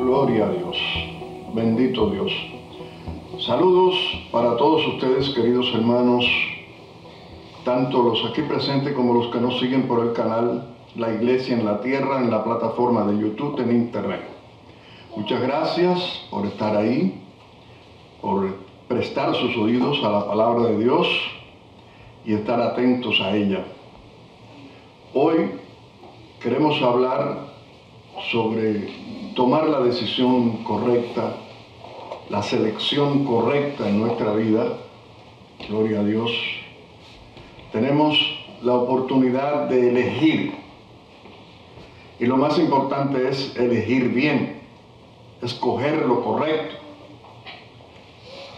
Gloria a Dios. Bendito Dios. Saludos para todos ustedes, queridos hermanos, tanto los aquí presentes como los que nos siguen por el canal La Iglesia en la Tierra, en la plataforma de YouTube, en Internet. Muchas gracias por estar ahí, por prestar sus oídos a la palabra de Dios y estar atentos a ella. Hoy queremos hablar sobre tomar la decisión correcta, la selección correcta en nuestra vida. Gloria a Dios. Tenemos la oportunidad de elegir. Y lo más importante es elegir bien, escoger lo correcto.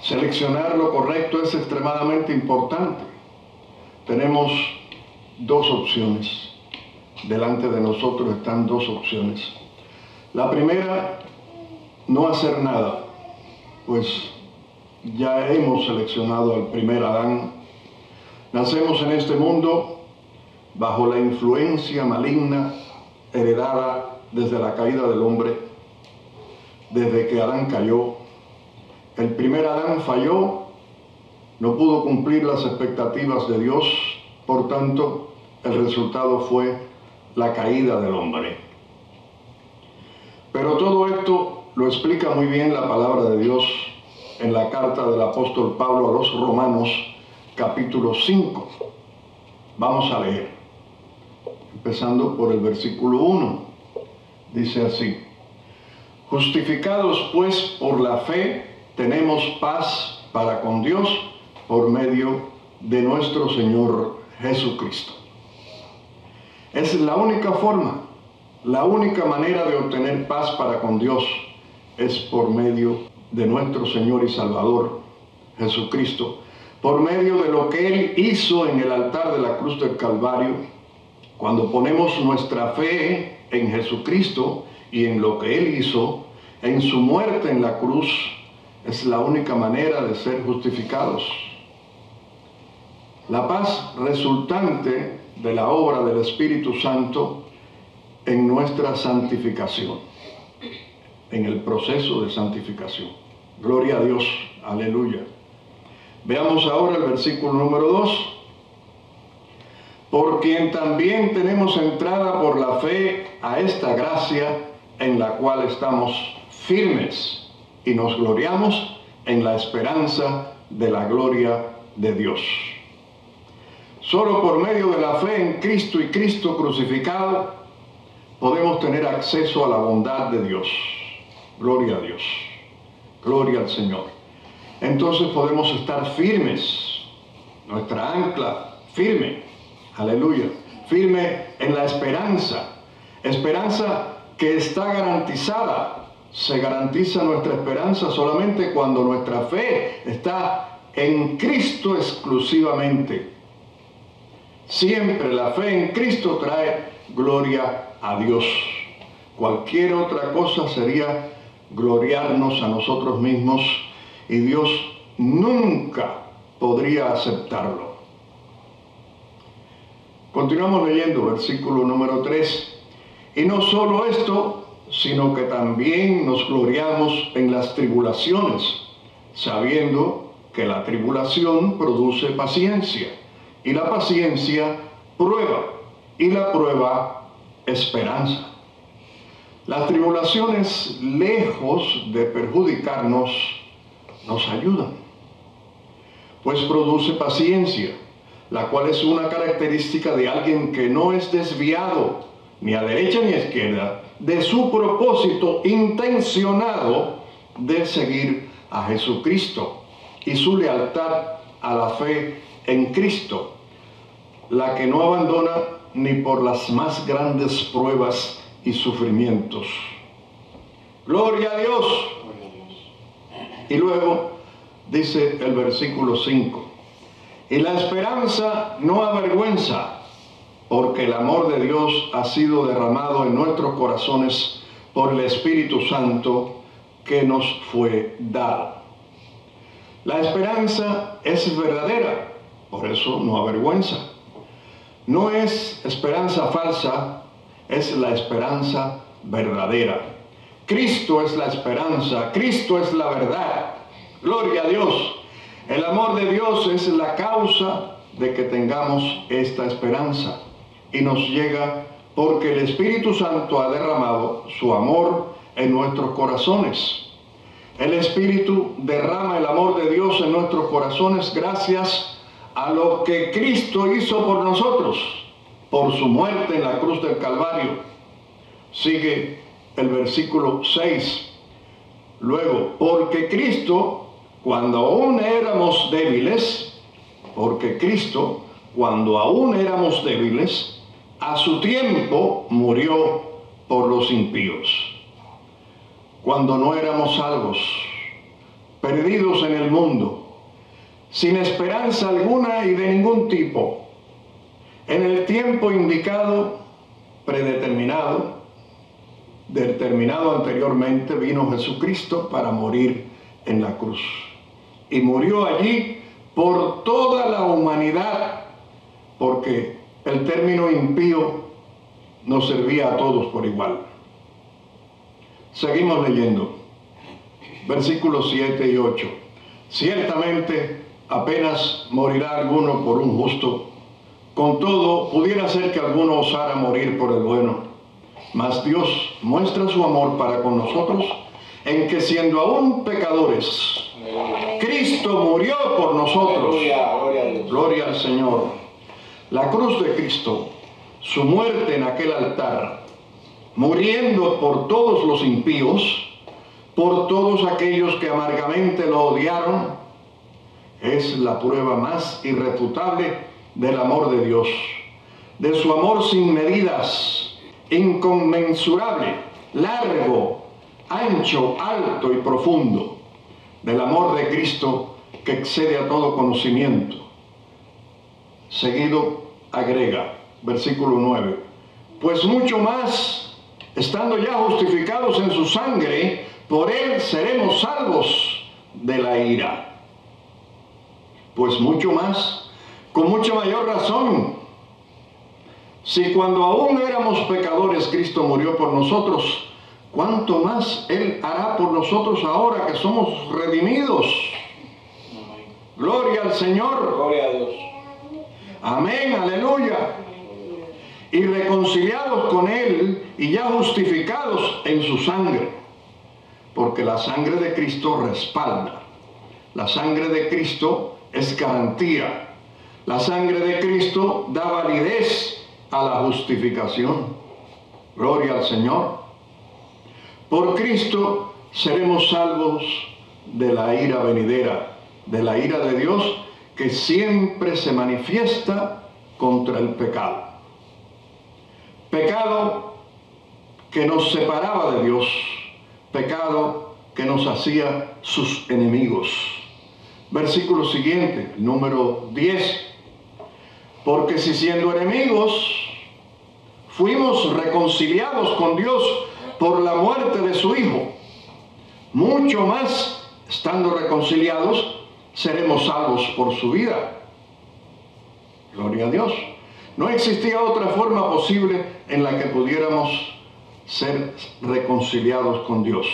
Seleccionar lo correcto es extremadamente importante. Tenemos dos opciones. Delante de nosotros están dos opciones. La primera, no hacer nada, pues ya hemos seleccionado al primer Adán. Nacemos en este mundo bajo la influencia maligna heredada desde la caída del hombre, desde que Adán cayó. El primer Adán falló, no pudo cumplir las expectativas de Dios, por tanto, el resultado fue la caída del hombre. Pero todo esto lo explica muy bien la palabra de Dios en la carta del apóstol Pablo a los Romanos, capítulo 5. Vamos a leer, empezando por el versículo 1. Dice así: justificados pues por la fe, tenemos paz para con Dios por medio de nuestro Señor Jesucristo. Es la única forma, la única manera de obtener paz para con Dios es por medio de nuestro Señor y Salvador Jesucristo, por medio de lo que Él hizo en el altar de la cruz del Calvario. Cuando ponemos nuestra fe en Jesucristo y en lo que Él hizo, en su muerte en la cruz, es la única manera de ser justificados. La paz resultante de la obra del Espíritu Santo en nuestra santificación, en el proceso de santificación. Gloria a Dios, aleluya. Veamos ahora el versículo número 2. Por quien también tenemos entrada por la fe a esta gracia en la cual estamos firmes y nos gloriamos en la esperanza de la gloria de Dios. Solo por medio de la fe en Cristo y Cristo crucificado podemos tener acceso a la bondad de Dios. Gloria a Dios. Gloria al Señor. Entonces podemos estar firmes. Nuestra ancla firme. Aleluya. Firme en la esperanza. Esperanza que está garantizada. Se garantiza nuestra esperanza solamente cuando nuestra fe está en Cristo exclusivamente. Siempre la fe en Cristo trae gloria a Dios. Cualquier otra cosa sería gloriarnos a nosotros mismos y Dios nunca podría aceptarlo. Continuamos leyendo versículo número 3. Y no solo esto, sino que también nos gloriamos en las tribulaciones, sabiendo que la tribulación produce paciencia. Y la paciencia, prueba, y la prueba, esperanza. Las tribulaciones, lejos de perjudicarnos, nos ayudan, pues produce paciencia, la cual es una característica de alguien que no es desviado, ni a derecha ni a izquierda, de su propósito intencionado de seguir a Jesucristo y su lealtad a la fe en Cristo, la que no abandona ni por las más grandes pruebas y sufrimientos. Gloria a Dios. Y luego dice el versículo 5: y la esperanza no avergüenza, porque el amor de Dios ha sido derramado en nuestros corazones por el Espíritu Santo que nos fue dado. La esperanza es verdadera, por eso no avergüenza. No es esperanza falsa, es la esperanza verdadera, Cristo es la esperanza, Cristo es la verdad. Gloria a Dios. El amor de Dios es la causa de que tengamos esta esperanza. Y nos llega porque el Espíritu Santo ha derramado su amor en nuestros corazones. El Espíritu derrama el amor de Dios en nuestros corazones gracias a lo que Cristo hizo por nosotros, por su muerte en la cruz del Calvario. Sigue el versículo 6. Luego, porque Cristo, cuando aún éramos débiles, a su tiempo murió por los impíos. Cuando no éramos salvos, perdidos en el mundo, sin esperanza alguna y de ningún tipo, en el tiempo indicado, determinado anteriormente, vino Jesucristo para morir en la cruz. Y murió allí por toda la humanidad, porque el término impío nos servía a todos por igual. Seguimos leyendo. Versículos 7 y 8. Ciertamente apenas morirá alguno por un justo. Con todo, pudiera ser que alguno osara morir por el bueno. Mas Dios muestra su amor para con nosotros en que siendo aún pecadores, Cristo murió por nosotros. Gloria al Señor. La cruz de Cristo, su muerte en aquel altar, muriendo por todos los impíos, por todos aquellos que amargamente lo odiaron, es la prueba más irrefutable del amor de Dios, de su amor sin medidas, inconmensurable, largo, ancho, alto y profundo, del amor de Cristo que excede a todo conocimiento. Seguido agrega, versículo 9, pues mucho más, estando ya justificados en su sangre, por él seremos salvos de la ira. Pues mucho más, con mucha mayor razón, si cuando aún éramos pecadores Cristo murió por nosotros, ¿cuánto más Él hará por nosotros ahora que somos redimidos? Gloria al Señor. Gloria a Dios. Amén, aleluya. Y reconciliados con Él y ya justificados en su sangre. Porque la sangre de Cristo respalda. La sangre de Cristo es garantía. La sangre de Cristo da validez a la justificación. Gloria al Señor. Por Cristo seremos salvos de la ira venidera, de la ira de Dios que siempre se manifiesta contra el pecado. Pecado que nos separaba de Dios, pecado que nos hacía sus enemigos. Versículo siguiente, número 10. Porque si siendo enemigos fuimos reconciliados con Dios por la muerte de su Hijo, mucho más, estando reconciliados, seremos salvos por su vida. Gloria a Dios. No existía otra forma posible en la que pudiéramos ser reconciliados con Dios.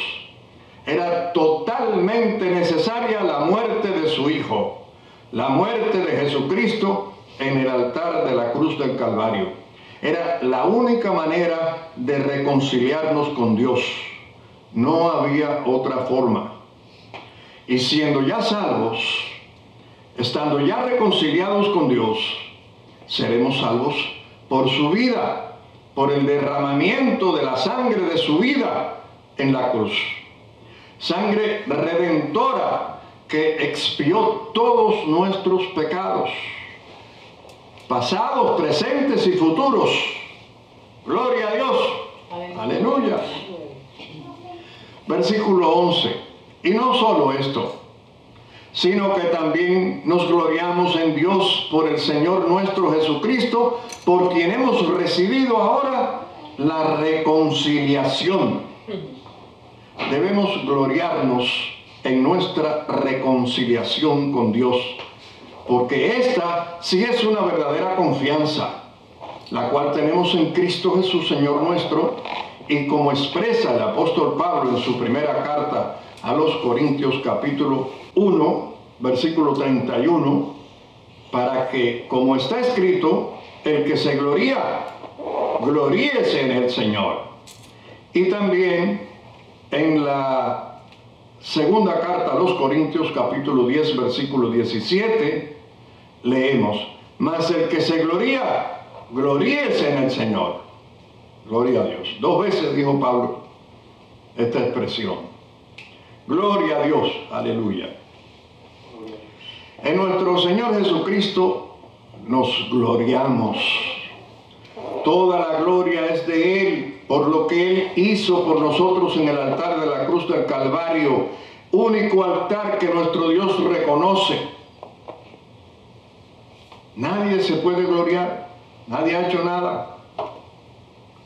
Era totalmente necesaria la muerte de su Hijo, la muerte de Jesucristo en el altar de la cruz del Calvario. Era la única manera de reconciliarnos con Dios. No había otra forma. Y siendo ya salvos, estando ya reconciliados con Dios, seremos salvos por su vida, por el derramamiento de la sangre de su vida en la cruz. Sangre redentora que expió todos nuestros pecados, pasados, presentes y futuros. Gloria a Dios. Aleluya. Versículo 11. Y no solo esto, sino que también nos gloriamos en Dios por el Señor nuestro Jesucristo, por quien hemos recibido ahora la reconciliación. Debemos gloriarnos en nuestra reconciliación con Dios, porque esta sí es una verdadera confianza, la cual tenemos en Cristo Jesús, Señor nuestro, y como expresa el apóstol Pablo en su primera carta a los Corintios capítulo 1, versículo 31, para que, como está escrito, el que se gloría, gloríese en el Señor. Y también en la segunda carta a los Corintios capítulo 10, versículo 17, leemos, mas el que se gloría, gloríese en el Señor. Gloria a Dios. 2 veces dijo Pablo esta expresión. Gloria a Dios. Aleluya. En nuestro Señor Jesucristo nos gloriamos. Toda la gloria es de Él, por lo que Él hizo por nosotros en el altar de la cruz del Calvario, único altar que nuestro Dios reconoce. Nadie se puede gloriar, nadie ha hecho nada.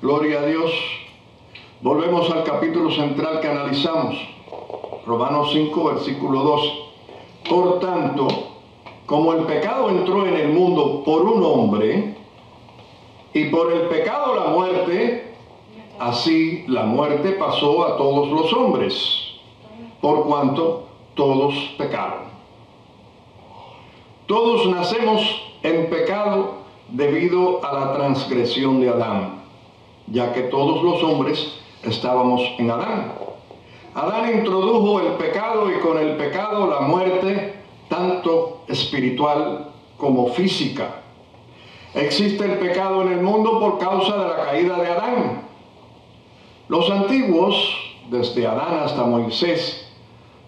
Gloria a Dios. Volvemos al capítulo central que analizamos, Romanos 5, versículo 2. Por tanto, como el pecado entró en el mundo por un hombre, y por el pecado la muerte, así la muerte pasó a todos los hombres, por cuanto todos pecaron. Todos nacemos en pecado debido a la transgresión de Adán, ya que todos los hombres estábamos en Adán. Adán introdujo el pecado y con el pecado la muerte, tanto espiritual como física. Existe el pecado en el mundo por causa de la caída de Adán. Los antiguos, desde Adán hasta Moisés,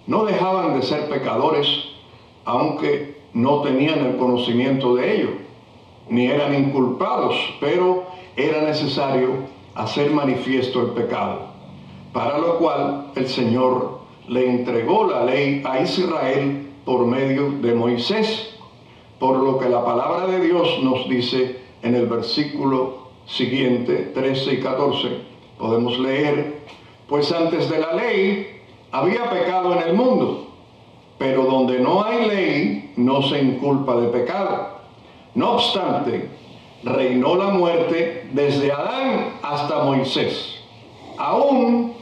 no dejaban de ser pecadores, aunque no tenían el conocimiento de ello, ni eran inculpados, pero era necesario hacer manifiesto el pecado, para lo cual el Señor le entregó la ley a Israel por medio de Moisés, por lo que la palabra de Dios nos dice en el versículo siguiente, 13 y 14, podemos leer, pues antes de la ley había pecado en el mundo, pero donde no hay ley no se inculpa de pecado. No obstante, reinó la muerte desde Adán hasta Moisés, aún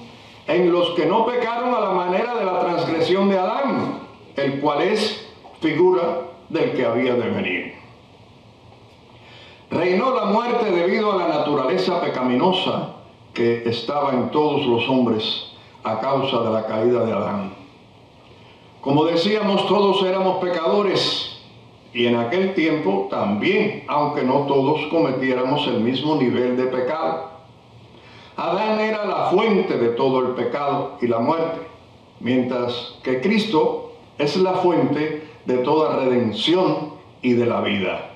en los que no pecaron a la manera de la transgresión de Adán, el cual es figura del que había de venir. Reinó la muerte debido a la naturaleza pecaminosa que estaba en todos los hombres a causa de la caída de Adán. Como decíamos, todos éramos pecadores y en aquel tiempo también, aunque no todos cometiéramos el mismo nivel de pecado. Adán era la fuente de todo el pecado y la muerte, mientras que Cristo es la fuente de toda redención y de la vida.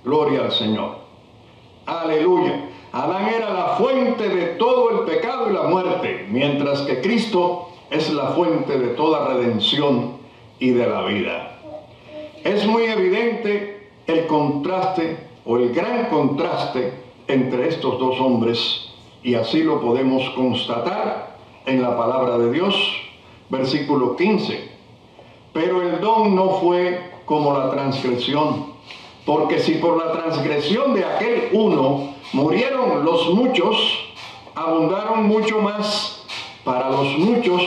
Gloria al Señor. Aleluya. Adán era la fuente de todo el pecado y la muerte, mientras que Cristo es la fuente de toda redención y de la vida. Es muy evidente el contraste o el gran contraste entre estos dos hombres, y así lo podemos constatar en la palabra de Dios, versículo 15. Pero el don no fue como la transgresión, porque si por la transgresión de aquel uno murieron los muchos, abundaron mucho más para los muchos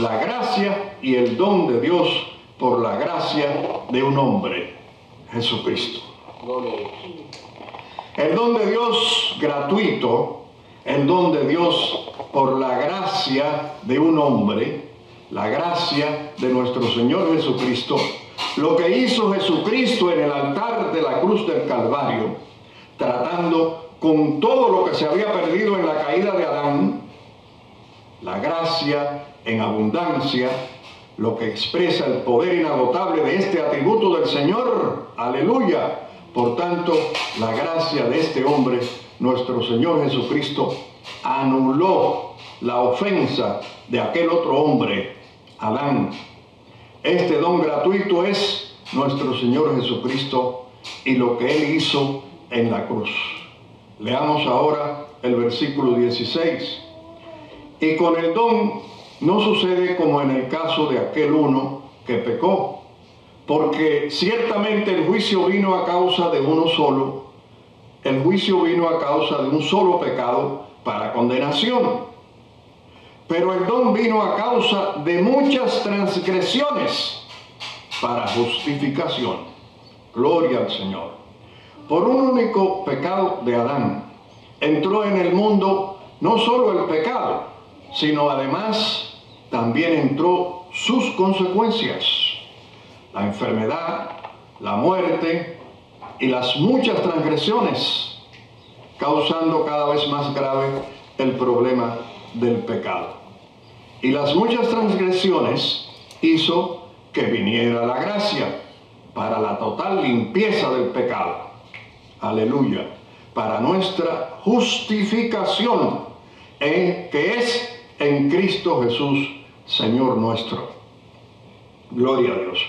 la gracia y el don de Dios por la gracia de un hombre, Jesucristo. El don de Dios gratuito, el don de Dios por la gracia de un hombre, la gracia de nuestro Señor Jesucristo, lo que hizo Jesucristo en el altar de la cruz del Calvario, tratando con todo lo que se había perdido en la caída de Adán, la gracia en abundancia, lo que expresa el poder inagotable de este atributo del Señor, aleluya. Por tanto, la gracia de este hombre, nuestro Señor Jesucristo, anuló la ofensa de aquel otro hombre, Adán. Este don gratuito es nuestro Señor Jesucristo y lo que Él hizo en la cruz. Leamos ahora el versículo 16. Y con el don no sucede como en el caso de aquel uno que pecó, porque ciertamente el juicio vino a causa de uno solo, el juicio vino a causa de un solo pecado, para condenación, pero el don vino a causa de muchas transgresiones para justificación. Gloria al Señor. Por un único pecado de Adán entró en el mundo no solo el pecado, sino además también entró sus consecuencias: la enfermedad, la muerte y las muchas transgresiones, causando cada vez más grave el problema del pecado. Y las muchas transgresiones hizo que viniera la gracia para la total limpieza del pecado. Aleluya. Para nuestra justificación, que es en Cristo Jesús, Señor nuestro. Gloria a Dios.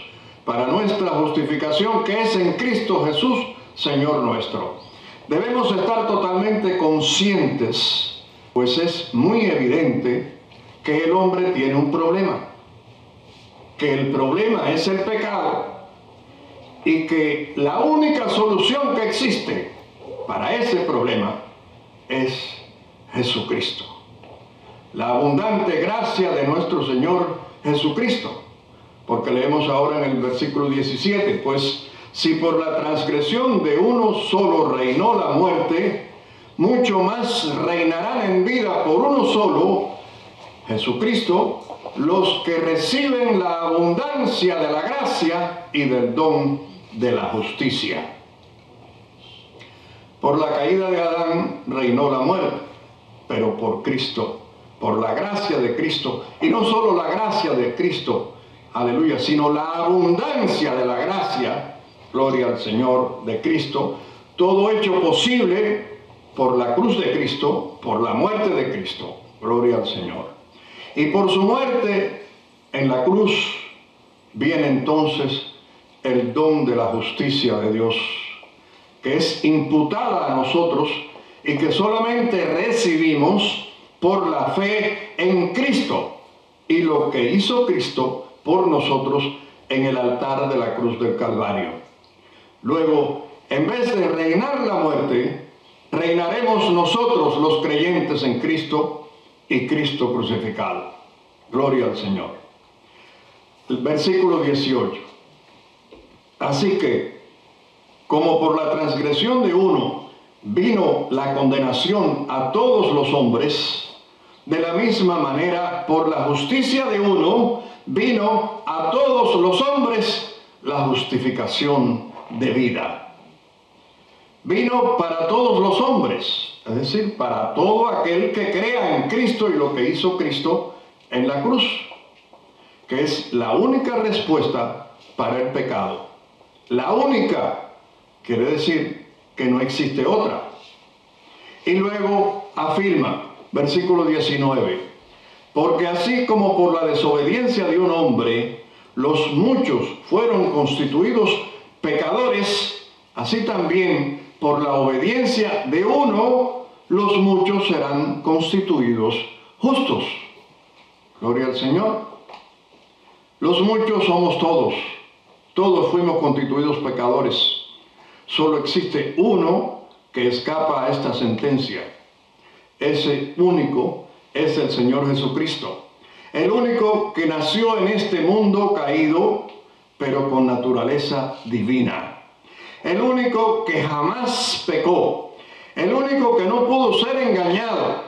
Para nuestra justificación, que es en Cristo Jesús, Señor nuestro. Debemos estar totalmente conscientes, pues es muy evidente que el hombre tiene un problema, que el problema es el pecado y que la única solución que existe para ese problema es Jesucristo. La abundante gracia de nuestro Señor Jesucristo. Porque leemos ahora en el versículo 17, pues si por la transgresión de uno solo reinó la muerte, mucho más reinarán en vida por uno solo, Jesucristo, los que reciben la abundancia de la gracia y del don de la justicia. Por la caída de Adán reinó la muerte, pero por Cristo, por la gracia de Cristo, y no solo la gracia de Cristo, aleluya, sino la abundancia de la gracia, gloria al Señor, de Cristo, todo hecho posible por la cruz de Cristo, por la muerte de Cristo, gloria al Señor. Y por su muerte en la cruz viene entonces el don de la justicia de Dios, que es imputada a nosotros y que solamente recibimos por la fe en Cristo y lo que hizo Cristo por nosotros en el altar de la cruz del Calvario. Luego, en vez de reinar la muerte, reinaremos nosotros los creyentes en Cristo y Cristo crucificado. Gloria al Señor. El versículo 18. Así que, como por la transgresión de uno vino la condenación a todos los hombres, de la misma manera, por la justicia de uno, vino a todos los hombres la justificación de vida. Vino para todos los hombres, es decir, para todo aquel que crea en Cristo y lo que hizo Cristo en la cruz, que es la única respuesta para el pecado. La única, quiere decir que no existe otra. Y luego afirma, versículo 19, porque así como por la desobediencia de un hombre los muchos fueron constituidos pecadores, así también por la obediencia de uno los muchos serán constituidos justos. Gloria al Señor. Los muchos somos todos. Todos fuimos constituidos pecadores. Solo existe uno que escapa a esta sentencia. Ese único es el Señor Jesucristo. El único que nació en este mundo caído, pero con naturaleza divina. El único que jamás pecó. El único que no pudo ser engañado.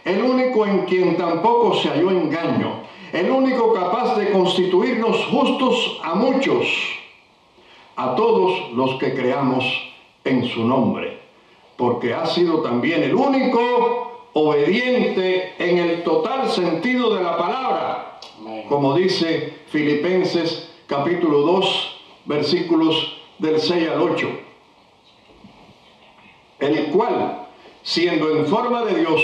El único en quien tampoco se halló engaño. El único capaz de constituirnos justos a muchos. A todos los que creamos en su nombre. Porque ha sido también el único obediente en el total sentido de la palabra, como dice Filipenses capítulo 2, versículos del 6 al 8, el cual, siendo en forma de Dios,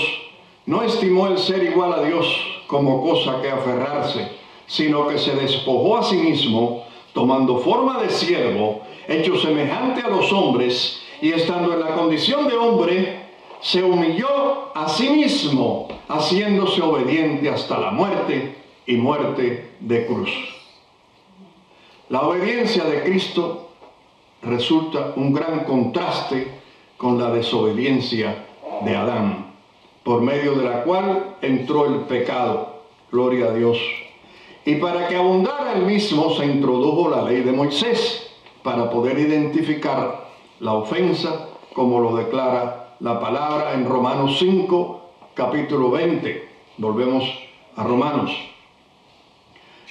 no estimó el ser igual a Dios como cosa que aferrarse, sino que se despojó a sí mismo, tomando forma de siervo, hecho semejante a los hombres, y estando en la condición de hombre, se humilló a sí mismo, haciéndose obediente hasta la muerte y muerte de cruz. La obediencia de Cristo resulta un gran contraste con la desobediencia de Adán. por medio de la cual entró el pecado. Gloria a Dios. Y para que abundara el mismo se introdujo la ley de Moisés, para poder identificar la ofensa, como lo declara la palabra en Romanos 5, capítulo 20. Volvemos a Romanos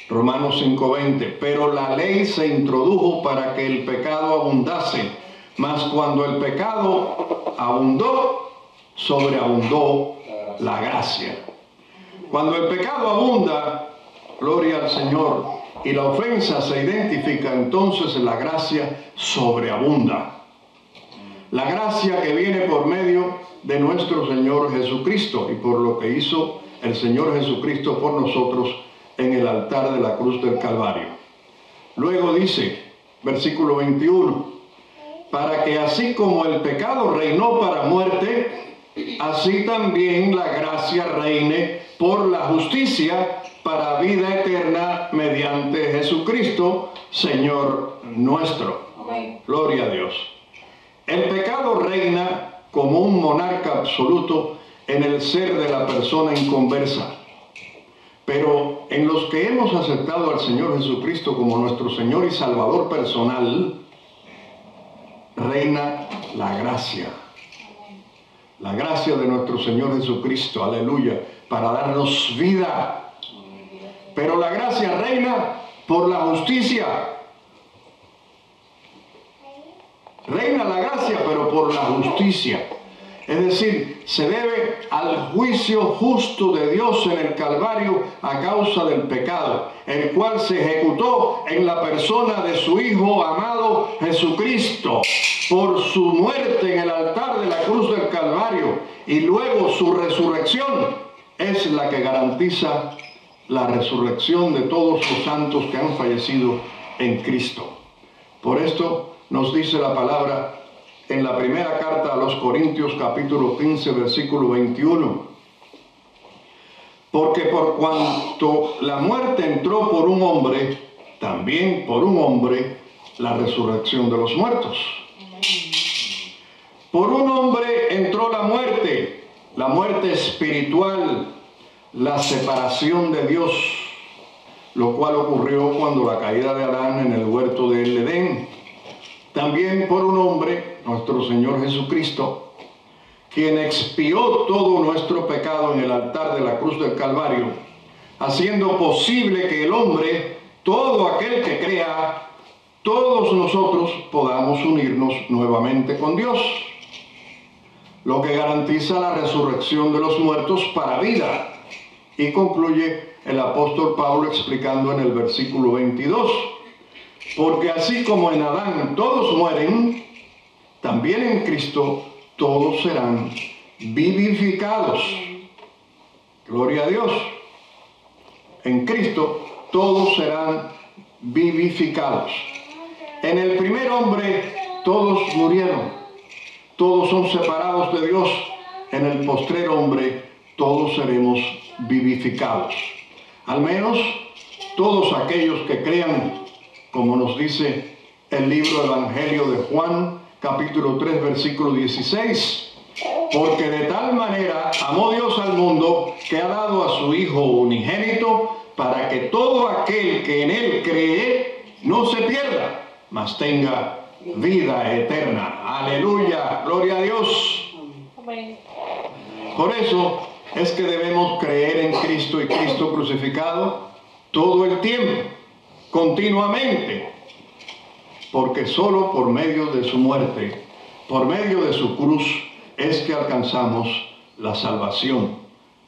5:20. Pero la ley se introdujo para que el pecado abundase, mas cuando el pecado abundó, sobreabundó la gracia. Cuando el pecado abunda, gloria al Señor, y la ofensa se identifica, entonces la gracia sobreabunda. La gracia que viene por medio de nuestro Señor Jesucristo y por lo que hizo el Señor Jesucristo por nosotros en el altar de la cruz del Calvario. Luego dice, versículo 21, para que así como el pecado reinó para muerte, así también la gracia reine por la justicia para vida eterna mediante Jesucristo, Señor nuestro. Amén. Gloria a Dios. El pecado reina como un monarca absoluto en el ser de la persona inconversa. Pero en los que hemos aceptado al Señor Jesucristo como nuestro Señor y Salvador personal, reina la gracia. La gracia de nuestro Señor Jesucristo, aleluya, para darnos vida. Pero la gracia reina por la justicia. Reina la gracia, pero por la justicia. Es decir, se debe al juicio justo de Dios en el Calvario a causa del pecado, el cual se ejecutó en la persona de su Hijo amado Jesucristo, por su muerte en el altar de la cruz del Calvario, y luego su resurrección es la que garantiza la resurrección de todos los santos que han fallecido en Cristo. Por esto nos dice la palabra en la primera carta a los Corintios, capítulo 15, versículo 21. Porque por cuanto la muerte entró por un hombre, también por un hombre la resurrección de los muertos. Por un hombre entró la muerte espiritual, la separación de Dios, lo cual ocurrió cuando la caída de Adán en el huerto del Edén. También por un hombre, nuestro Señor Jesucristo, quien expió todo nuestro pecado en el altar de la cruz del Calvario, haciendo posible que el hombre, todo aquel que crea, todos nosotros podamos unirnos nuevamente con Dios, lo que garantiza la resurrección de los muertos para vida. Y concluye el apóstol Pablo explicando en el versículo 22, porque así como en Adán todos mueren, también en Cristo todos serán vivificados. Gloria a Dios. En Cristo todos serán vivificados. En el primer hombre todos murieron, todos son separados de Dios. En el postrer hombre todos seremos vivificados. Al menos todos aquellos que crean, como nos dice el libro Evangelio de Juan, capítulo 3, versículo 16. Porque de tal manera amó Dios al mundo que ha dado a su Hijo unigénito, para que todo aquel que en Él cree no se pierda, mas tenga vida eterna. Aleluya, gloria a Dios. Por eso es que debemos creer en Cristo y Cristo crucificado todo el tiempo, continuamente, porque solo por medio de su muerte, por medio de su cruz, es que alcanzamos la salvación.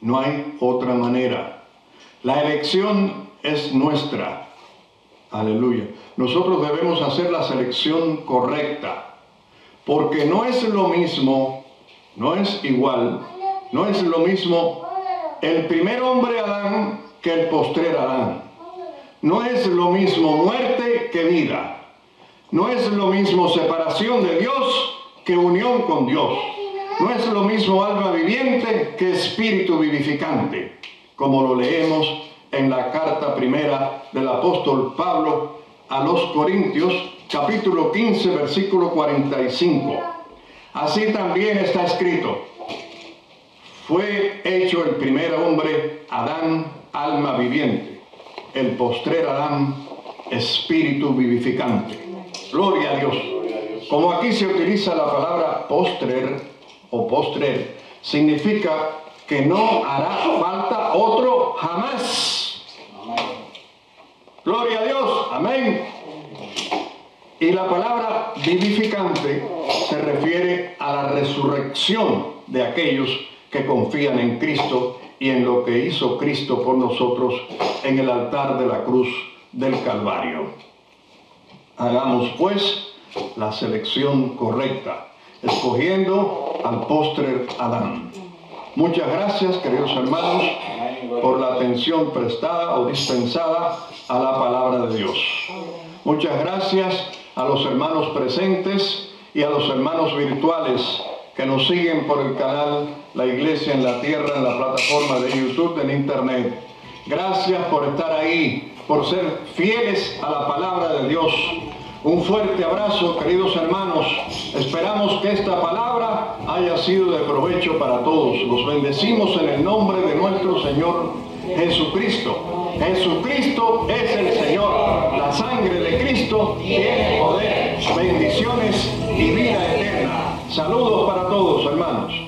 No hay otra manera. La elección es nuestra. Aleluya. Nosotros debemos hacer la selección correcta, porque no es lo mismo, no es igual, no es lo mismo el primer hombre Adán que el postrer Adán. No es lo mismo muerte que vida. No es lo mismo separación de Dios que unión con Dios. No es lo mismo alma viviente que espíritu vivificante, como lo leemos en la carta primera del apóstol Pablo a los Corintios, capítulo 15, versículo 45. Así también está escrito: fue hecho el primer hombre, Adán, alma viviente, el postrer Adán, espíritu vivificante. Gloria a Dios. Como aquí se utiliza la palabra postrer o postrer, significa que no hará falta otro jamás. Gloria a Dios. Amén. Y la palabra vivificante se refiere a la resurrección de aquellos que confían en Cristo y en lo que hizo Cristo por nosotros en el altar de la cruz del Calvario. Hagamos pues la selección correcta, escogiendo al postrer Adán. Muchas gracias, queridos hermanos, por la atención prestada o dispensada a la palabra de Dios. Muchas gracias a los hermanos presentes y a los hermanos virtuales que nos siguen por el canal La Iglesia en la Tierra, en la plataforma de YouTube, en Internet. Gracias por estar ahí, por ser fieles a la palabra de Dios. Un fuerte abrazo, queridos hermanos. Esperamos que esta palabra haya sido de provecho para todos. Los bendecimos en el nombre de nuestro Señor Jesucristo. Jesucristo es el Señor. La sangre de Cristo tiene poder, bendiciones y vida eterna. Saludos para todos, hermanos.